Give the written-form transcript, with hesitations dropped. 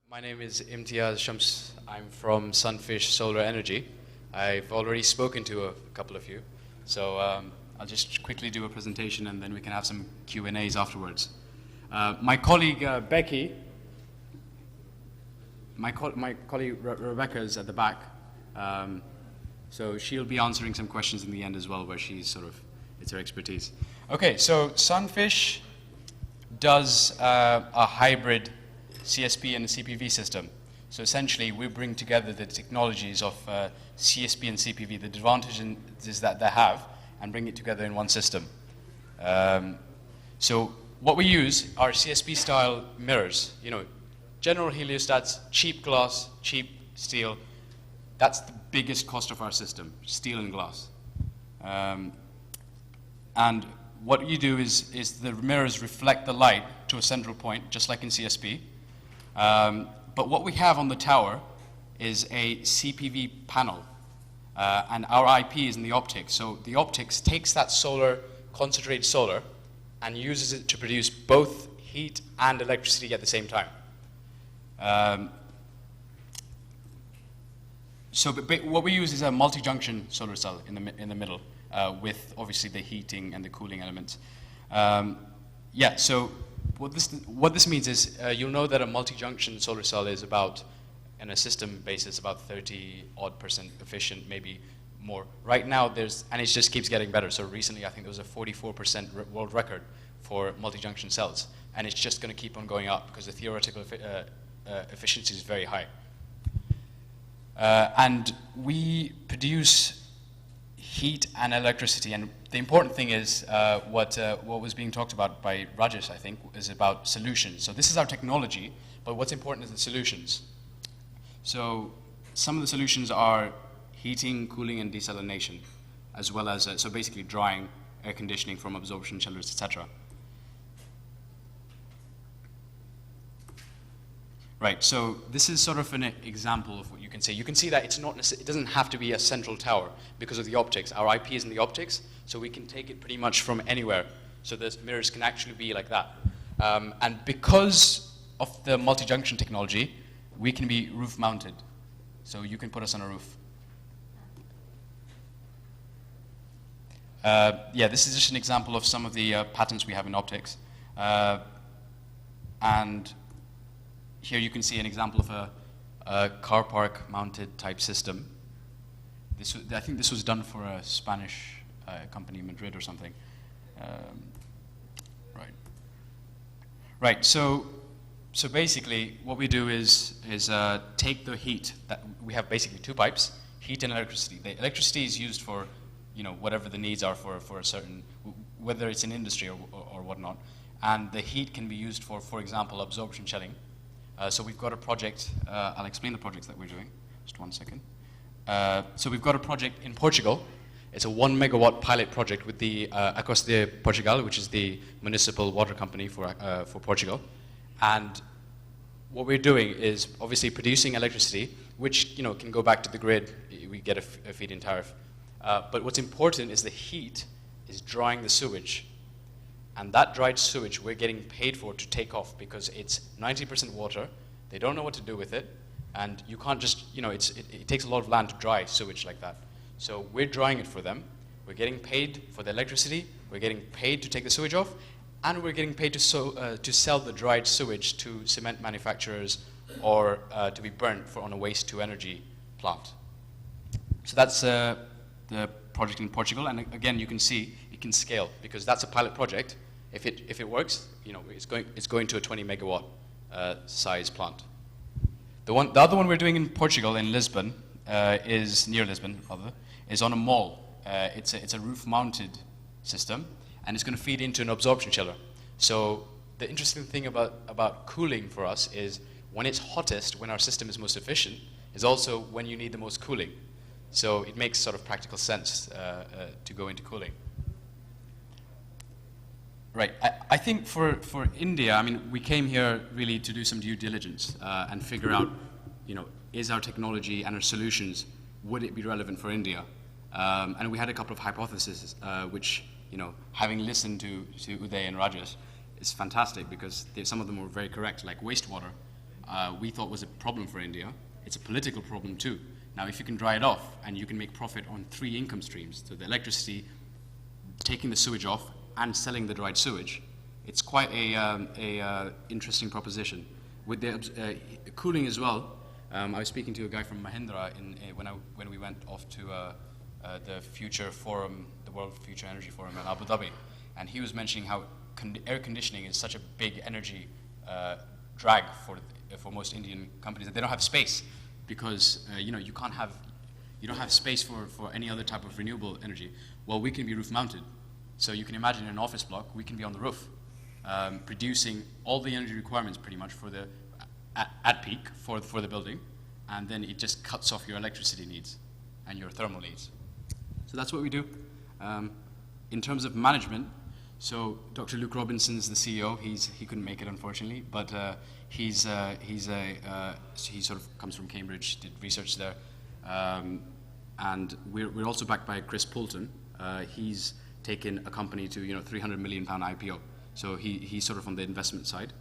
My name is Imtiaz Shams. I'm from Sunfish Solar Energy. I've already spoken to a couple of you, so I'll just quickly do a presentation and then we can have some Q&As afterwards. My colleague Becky, my colleague Rebecca is at the back, so she'll be answering some questions in the end as well, where she's it's her expertise. Okay, so Sunfish does a hybrid CSP and a CPV system. So essentially, we bring together the technologies of CSP and CPV, the advantages that they have, and bring it together in one system. So what we use are CSP-style mirrors. You know, general heliostats, cheap glass, cheap steel. That's the biggest cost of our system, steel and glass. And what you do is the mirrors reflect the light to a central point, just like in CSP. But what we have on the tower is a CPV panel, and our IP is in the optics. So the optics takes that concentrated solar, and uses it to produce both heat and electricity at the same time. What we use is a multi-junction solar cell in the middle, with obviously the heating and the cooling elements. So what this means is you'll know that a multi-junction solar cell is about, in a system basis, about 30-odd% efficient, maybe more. Right now, and it just keeps getting better. So recently, I think there was a 44% world record for multi-junction cells, and it's just going to keep on going up because the theoretical efficiency is very high. And we produce heat and electricity, and the important thing is what was being talked about by Rajesh, I think, is about solutions. So this is our technology, but what's important is the solutions. So some of the solutions are heating, cooling, and desalination, as well as, so basically drying, air conditioning from absorption chillers, etc. Right, so this is sort of an example of what you can see. You can see that it doesn't have to be a central tower because of the optics. Our IP is in the optics, so we can take it pretty much from anywhere. So the mirrors can actually be like that. And because of the multi-junction technology, we can be roof mounted. So you can put us on a roof. This is just an example of some of the patterns we have in optics. And here you can see an example of a car park mounted type system. I think this was done for a Spanish company in Madrid or something. Right. So basically, what we do is take the heat that we have. Basically, two pipes: heat and electricity. The electricity is used for, whatever the needs are for a certain, whether it's in industry or whatnot. And the heat can be used for example, absorption chilling. So we've got a project, I'll explain the projects that we're doing, just 1 second. So we've got a project in Portugal. It's a 1 megawatt pilot project with the Acos de Portugal, which is the municipal water company for Portugal. And what we're doing is obviously producing electricity, which can go back to the grid. We get a feed-in tariff. But what's important is the heat is drying the sewage. And that dried sewage we're getting paid for to take off because it's 90% water. They don't know what to do with it. And you can't just, it takes a lot of land to dry sewage like that. So we're drying it for them. We're getting paid for the electricity. We're getting paid to take the sewage off. And we're getting paid to sell the dried sewage to cement manufacturers or to be burnt on a waste-to-energy plant. So that's the project in Portugal. And again, you can see it can scale because that's a pilot project. If it works, it's going to a 20 megawatt size plant. The other one we're doing in Portugal, in Lisbon, is near Lisbon, is on a mall. It's a roof-mounted system, and it's going to feed into an absorption chiller. So the interesting thing about cooling for us is when it's hottest, when our system is most efficient, is also when you need the most cooling. So it makes sort of practical sense to go into cooling. Right. I think for India, we came here really to do some due diligence and figure out, is our technology and our solutions, would it be relevant for India? And we had a couple of hypotheses, which, having listened to Uday and Rajesh, is fantastic because some of them were very correct, like wastewater. we thought was a problem for India. It's a political problem too. Now, if you can dry it off and you can make profit on 3 income streams, so the electricity, taking the sewage off, and selling the dried sewage, it's quite a interesting proposition. With the cooling as well, I was speaking to a guy from Mahindra when we went off to the Future Forum, the World Future Energy Forum in Abu Dhabi, and he was mentioning how air conditioning is such a big energy drag for most Indian companies, that they don't have space because you don't have space for any other type of renewable energy. Well, we can be roof mounted, so you can imagine in an office block we can be on the roof, producing all the energy requirements pretty much for at peak for the building, and then it just cuts off your electricity needs and your thermal needs. So that's what we do. In terms of management, so Dr. Luke Robinson's the CEO. He couldn't make it, unfortunately, but he sort of comes from Cambridge, did research there, and we're also backed by Chris Poulton. He's taken a company to £300 million IPO. So he's sort of on the investment side.